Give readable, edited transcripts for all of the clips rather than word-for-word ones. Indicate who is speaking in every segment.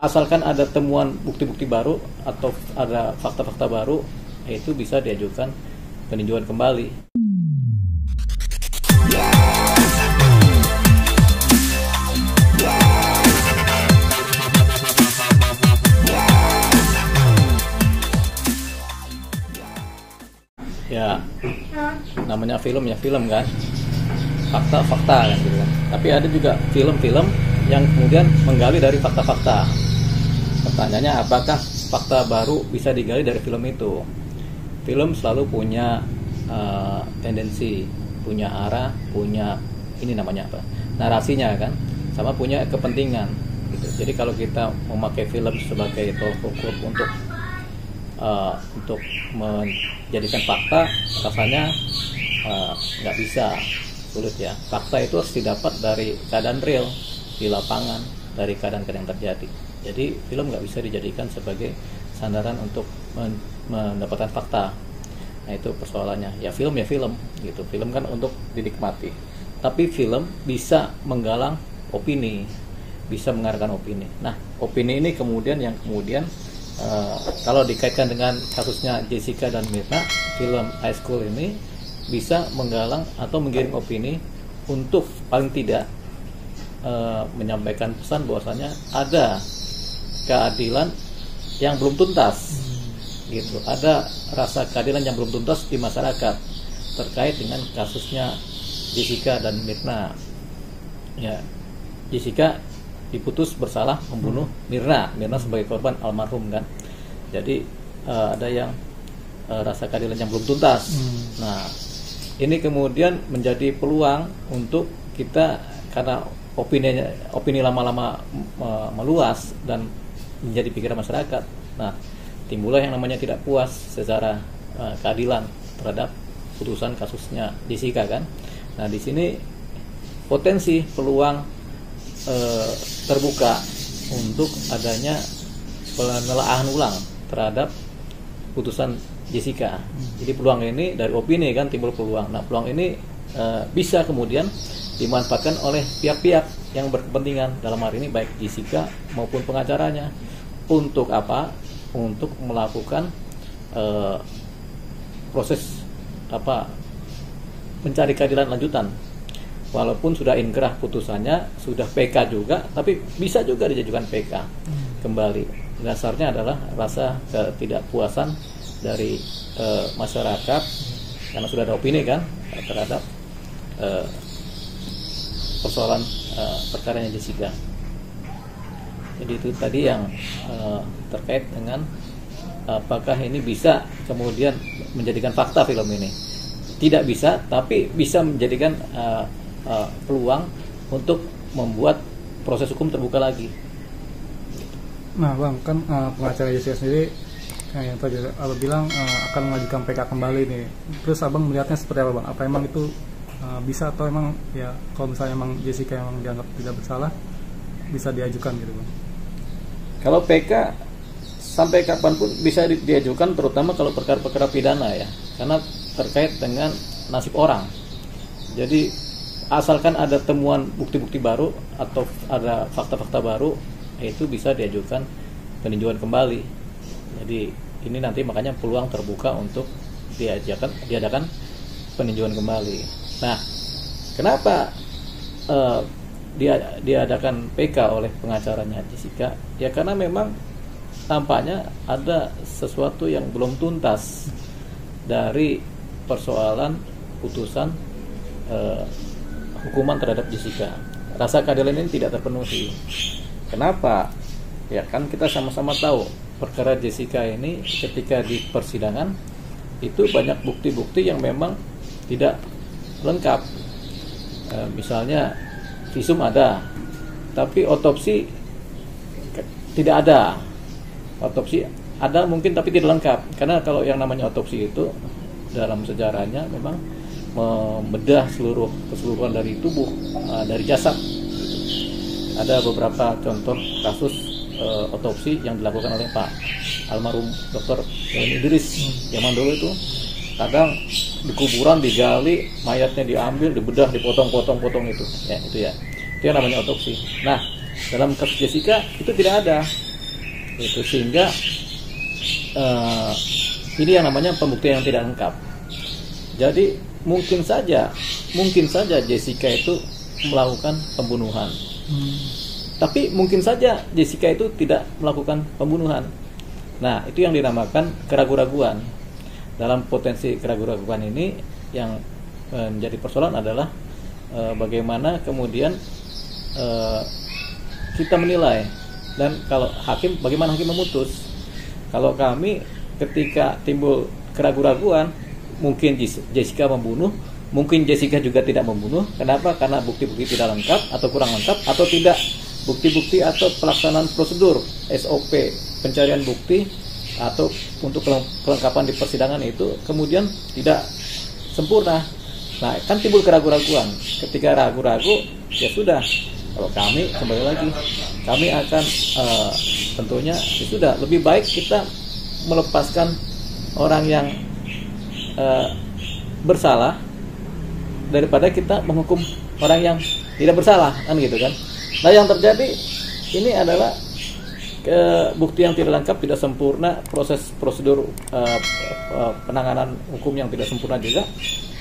Speaker 1: Asalkan ada temuan bukti-bukti baru atau ada fakta-fakta baru, itu bisa diajukan peninjauan kembali. Ya, namanya film ya film kan, fakta-fakta kan gitu kan. Tapi ada juga film-film yang kemudian menggali dari fakta-fakta. Pertanyaannya, apakah fakta baru bisa digali dari film itu? Film selalu punya tendensi, punya arah, punya ini namanya apa? Narasinya kan, sama punya kepentingan. Gitu. Jadi kalau kita memakai film sebagai tolak ukur untuk menjadikan fakta, rasanya nggak bisa, sulit ya. Fakta itu harus didapat dari keadaan real di lapangan, dari keadaan-keadaan yang terjadi. Jadi film nggak bisa dijadikan sebagai sandaran untuk mendapatkan fakta. Nah itu persoalannya. Ya film gitu. Film kan untuk dinikmati. Tapi film bisa menggalang opini, bisa mengarahkan opini. Nah opini ini kemudian kalau dikaitkan dengan kasusnya Jessica dan Mirna, film High School ini bisa menggalang atau menggiring opini untuk paling tidak menyampaikan pesan bahwasanya ada keadilan yang belum tuntas, gitu. Ada rasa keadilan yang belum tuntas di masyarakat terkait dengan kasusnya Jessica dan Mirna. Ya, Jessica diputus bersalah membunuh Mirna sebagai korban almarhum kan. Jadi ada yang rasa keadilan yang belum tuntas. Nah, ini kemudian menjadi peluang untuk kita, karena opini lama-lama meluas dan menjadi pikiran masyarakat. Nah, timbullah yang namanya tidak puas secara keadilan terhadap putusan kasusnya Jessica kan. Nah, di sini potensi peluang terbuka untuk adanya penelaahan ulang terhadap putusan Jessica. Jadi peluang ini dari opini kan timbul peluang. Nah peluang ini bisa kemudian dimanfaatkan oleh pihak-pihak yang berkepentingan, dalam hal ini baik Jessica maupun pengacaranya. Untuk apa? Untuk melakukan proses mencari keadilan lanjutan. Walaupun sudah inkrah putusannya, sudah PK juga, tapi bisa juga diajukan PK kembali. Dasarnya adalah rasa ketidakpuasan dari masyarakat karena sudah ada opini kan terhadap persoalan perkaranya Jessica. Jadi itu tadi yang terkait dengan apakah ini bisa kemudian menjadikan fakta film ini. Tidak bisa, tapi bisa menjadikan peluang untuk membuat proses hukum terbuka lagi.
Speaker 2: Nah bang, kan pengacara Jessica sendiri yang tadi abang bilang akan mengajukan PK kembali nih. Terus abang melihatnya seperti apa bang? Apa emang itu bisa, atau emang ya kalau misalnya emang Jessica emang dianggap tidak bersalah bisa diajukan gitu bang?
Speaker 1: Kalau PK sampai kapanpun bisa diajukan, terutama kalau perkara-perkara pidana ya, karena terkait dengan nasib orang. Jadi asalkan ada temuan bukti-bukti baru atau ada fakta-fakta baru, itu bisa diajukan peninjauan kembali. Jadi ini nanti makanya peluang terbuka untuk diadakan peninjauan kembali. Nah, kenapa diadakan PK oleh pengacaranya Jessica? Ya karena memang tampaknya ada sesuatu yang belum tuntas dari persoalan putusan hukuman terhadap Jessica. Rasa keadilan ini tidak terpenuhi. Kenapa? Ya kan kita sama-sama tahu perkara Jessica ini ketika di persidangan itu banyak bukti-bukti yang memang tidak lengkap. Misalnya visum ada, tapi otopsi tidak ada. Otopsi ada mungkin tapi tidak lengkap. Karena kalau yang namanya otopsi itu dalam sejarahnya memang membedah keseluruhan dari tubuh, dari jasad. Ada beberapa contoh kasus otopsi yang dilakukan oleh Pak almarhum Dr. Idris zaman dulu itu. Kadang di kuburan digali, mayatnya diambil, dibedah, dipotong-potong itu. Ya, itu ya. Itu yang namanya otopsi. Nah, dalam kasus Jessica itu tidak ada. Itu sehingga ini yang namanya pembuktian yang tidak lengkap. Jadi mungkin saja Jessica itu melakukan pembunuhan. Tapi mungkin saja Jessica itu tidak melakukan pembunuhan. Nah, itu yang dinamakan keraguan-raguan. Dalam potensi keraguan-raguan ini yang menjadi persoalan adalah bagaimana kemudian kita menilai, dan kalau hakim, bagaimana hakim memutus. Kalau kami ketika timbul keraguan-raguan, mungkin Jessica membunuh, mungkin Jessica juga tidak membunuh. Kenapa? Karena bukti-bukti tidak lengkap atau kurang lengkap, atau tidak bukti-bukti atau pelaksanaan prosedur SOP pencarian bukti atau untuk kelengkapan di persidangan itu kemudian tidak sempurna. Nah, kan timbul keraguan-raguan. Ketika ragu-ragu, ya sudah. Kalau kami kembali lagi, kami akan tentunya ya sudah, lebih baik kita melepaskan orang yang bersalah daripada kita menghukum orang yang tidak bersalah, kan gitu kan. Nah, yang terjadi ini adalah bukti yang tidak lengkap, tidak sempurna, prosedur penanganan hukum yang tidak sempurna juga.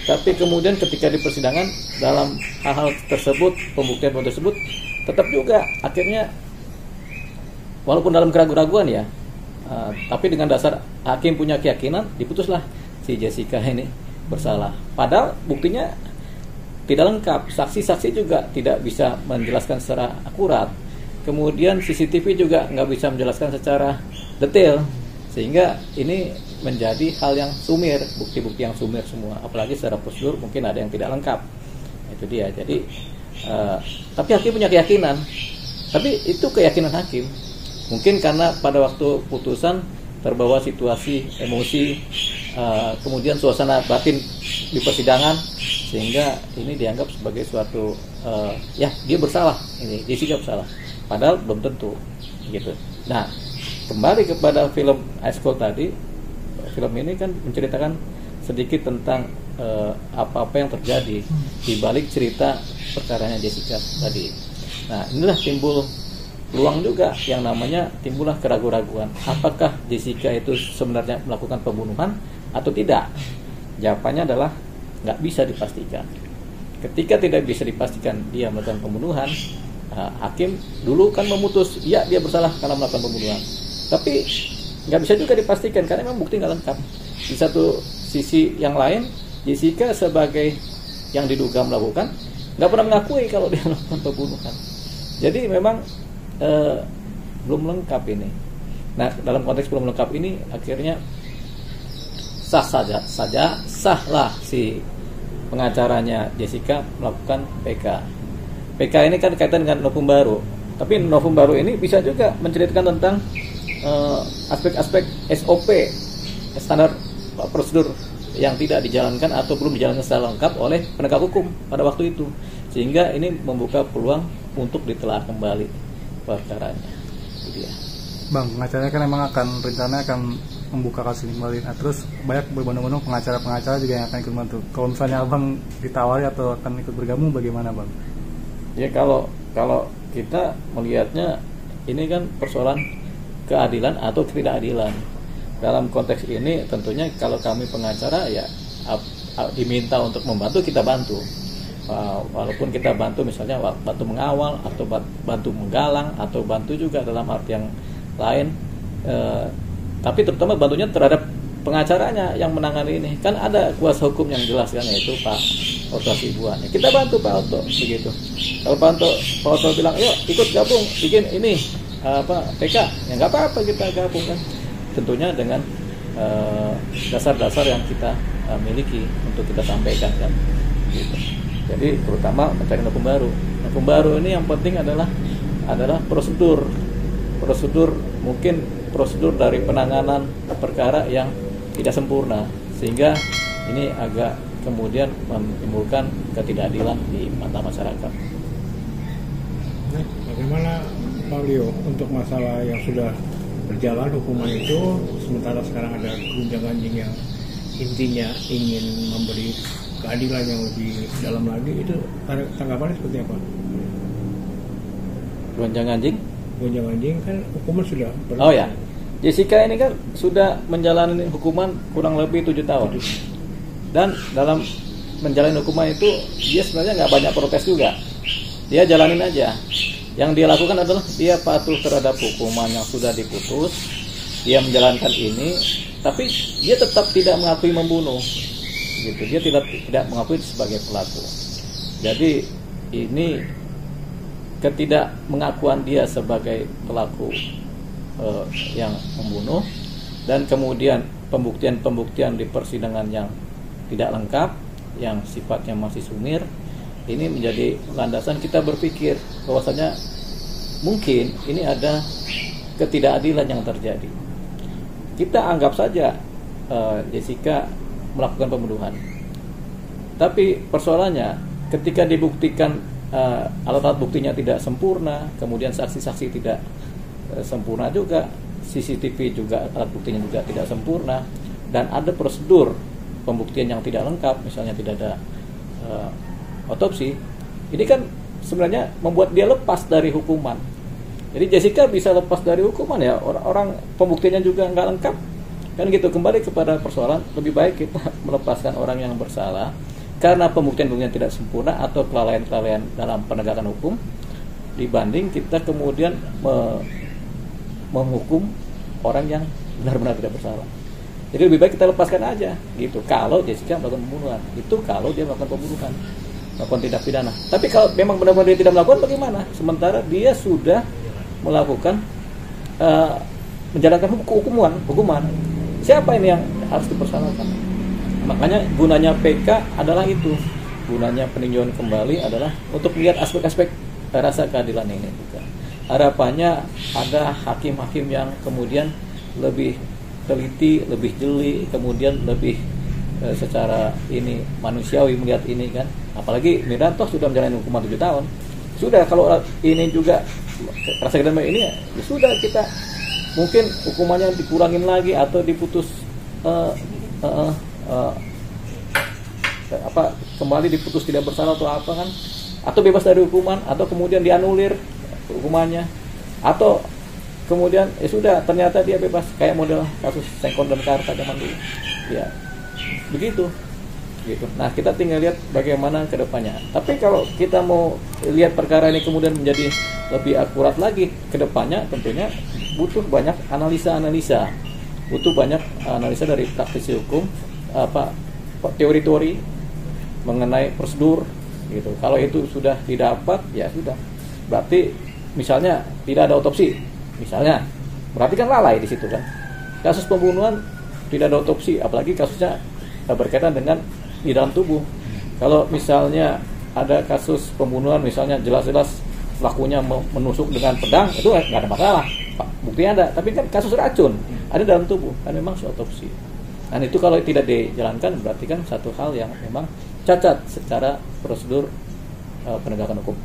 Speaker 1: Tapi kemudian ketika di persidangan dalam hal-hal tersebut, pembuktian tersebut, tetap juga akhirnya walaupun dalam keraguan-raguan ya, tapi dengan dasar hakim punya keyakinan, diputuslah si Jessica ini bersalah. Padahal buktinya tidak lengkap, saksi-saksi juga tidak bisa menjelaskan secara akurat. Kemudian CCTV juga nggak bisa menjelaskan secara detail, sehingga ini menjadi hal yang sumir, bukti-bukti yang sumir semua. Apalagi secara prosedur mungkin ada yang tidak lengkap. Itu dia. Jadi tapi hakim punya keyakinan. Tapi itu keyakinan hakim. Mungkin karena pada waktu putusan terbawa situasi emosi, kemudian suasana batin di persidangan, sehingga ini dianggap sebagai suatu ya dia bersalah, ini Jessica bersalah. Padahal belum tentu gitu. Nah, kembali kepada film Ice Cold tadi. Film ini kan menceritakan sedikit tentang apa-apa yang terjadi di balik cerita perkaranya Jessica tadi. Nah, inilah timbul peluang juga yang namanya timbullah keraguan-raguan. Apakah Jessica itu sebenarnya melakukan pembunuhan atau tidak? Jawabannya adalah nggak bisa dipastikan. Ketika tidak bisa dipastikan dia melakukan pembunuhan, hakim dulu kan memutus ya dia bersalah karena melakukan pembunuhan. Tapi nggak bisa juga dipastikan karena memang bukti nggak lengkap. Di satu sisi yang lain, Jessica sebagai yang diduga melakukan nggak pernah mengakui kalau dia melakukan pembunuhan. Jadi memang belum lengkap ini. Nah, dalam konteks belum lengkap ini akhirnya sahlah si pengacaranya Jessica melakukan PK. PK ini kan kaitan dengan novum baru. Tapi novum baru ini bisa juga menceritakan tentang aspek-aspek SOP, standar prosedur yang tidak dijalankan atau belum dijalankan secara lengkap oleh penegak hukum pada waktu itu, sehingga ini membuka peluang untuk ditelaah kembali perkaranya. Itu dia.
Speaker 2: Bang, pengacaranya kan emang rencananya akan membuka kasus ini kembali. Nah, terus banyak berbondong-bondong pengacara-pengacara juga yang akan ikut bantu. Kalau misalnya abang ditawari atau akan ikut bergabung, bagaimana bang?
Speaker 1: Ya kalau kita melihatnya ini kan persoalan keadilan atau ketidakadilan. Dalam konteks ini tentunya kalau kami pengacara ya diminta untuk membantu, kita bantu. Walaupun kita bantu misalnya bantu mengawal atau bantu menggalang atau bantu juga dalam arti yang lain, tapi terutama bantunya terhadap pengacaranya yang menangani ini. Kan ada kuasa hukum yang jelas kan, yaitu Pak Otto Hasibuan. Kita bantu Pak Otto begitu. Kalau Pak Otto bilang yuk ikut gabung bikin ini PK, ya nggak apa-apa kita gabung kan, tentunya dengan dasar-dasar yang kita miliki untuk kita sampaikan kan gitu. Jadi terutama mencari novum baru ini yang penting adalah prosedur mungkin prosedur dari penanganan perkara yang tidak sempurna, sehingga ini agak kemudian menimbulkan ketidakadilan di mata masyarakat.
Speaker 3: Nah, bagaimana Pak Leo untuk masalah yang sudah berjalan hukuman itu, sementara sekarang ada gonjang-ganjing yang intinya ingin memberi keadilan yang lebih dalam lagi, itu tanggapannya seperti apa?
Speaker 1: Gonjang-ganjing?
Speaker 3: gonjang anjing kan hukuman sudah
Speaker 1: Oh ya, Jessica ini kan sudah menjalani hukuman kurang lebih 7 tahun. Dan dalam menjalani hukuman itu dia sebenarnya nggak banyak protes juga. Dia jalanin aja. Yang dia lakukan adalah dia patuh terhadap hukuman yang sudah diputus. Dia menjalankan ini, tapi dia tetap tidak mengakui membunuh. Gitu. Dia tidak mengakui sebagai pelaku. Jadi ini ketidakmengakuan dia sebagai pelaku yang membunuh, dan kemudian pembuktian di persidangan yang tidak lengkap, yang sifatnya masih sumir, ini menjadi landasan kita berpikir bahwasanya mungkin ini ada ketidakadilan yang terjadi. Kita anggap saja Jessica melakukan pembunuhan, tapi persoalannya ketika dibuktikan alat-alat buktinya tidak sempurna, kemudian saksi-saksi tidak sempurna juga, CCTV juga alat buktinya juga tidak sempurna, dan ada prosedur pembuktian yang tidak lengkap, misalnya tidak ada otopsi. Ini kan sebenarnya membuat dia lepas dari hukuman. Jadi Jessica bisa lepas dari hukuman ya, orang pembuktiannya juga nggak lengkap kan gitu. Kembali kepada persoalan, lebih baik kita melepaskan orang yang bersalah karena pembuktian-pembuktian tidak sempurna atau kelalaian-kelalaian dalam penegakan hukum, dibanding kita kemudian menghukum orang yang benar-benar tidak bersalah. Jadi lebih baik kita lepaskan aja gitu. Kalau Jessica melakukan pembunuhan, itu kalau dia melakukan pembunuhan, melakukan tindak pidana. Tapi kalau memang benar-benar dia tidak melakukan, bagaimana? Sementara dia sudah melakukan menjalankan hukuman. Siapa ini yang harus dipersalahkan? Makanya gunanya PK adalah itu. Gunanya peninjauan kembali adalah untuk melihat aspek-aspek rasa keadilan ini juga. Harapannya ada hakim-hakim yang kemudian lebih teliti, lebih jeli, kemudian lebih secara ini manusiawi melihat ini kan. Apalagi Miranto sudah menjalani hukuman 7 tahun. Sudah, kalau ini juga rasa keadilan ini ya sudah, kita mungkin hukumannya dikurangin lagi atau diputus kembali diputus tidak bersalah atau apa kan, atau bebas dari hukuman, atau kemudian dianulir hukumannya, atau kemudian ya sudah ternyata dia bebas, kayak model kasus Sengkon dan Karta zaman dulu ya begitu gitu. Nah, kita tinggal lihat bagaimana ke depannya. Tapi kalau kita mau lihat perkara ini kemudian menjadi lebih akurat lagi ke depannya, tentunya butuh banyak analisa, butuh banyak analisa dari praktisi hukum, teori-teori mengenai prosedur gitu. Kalau itu sudah didapat, ya sudah, berarti misalnya tidak ada otopsi, misalnya berarti kan lalai di situ kan. Kasus pembunuhan tidak ada otopsi, apalagi kasusnya berkaitan dengan di dalam tubuh. Kalau misalnya ada kasus pembunuhan, misalnya jelas-jelas pelakunya menusuk dengan pedang, itu nggak ada masalah, buktinya ada. Tapi kan kasus racun ada dalam tubuh, kan memang otopsi. Dan itu kalau tidak dijalankan berarti kan satu hal yang memang cacat secara prosedur penegakan hukum.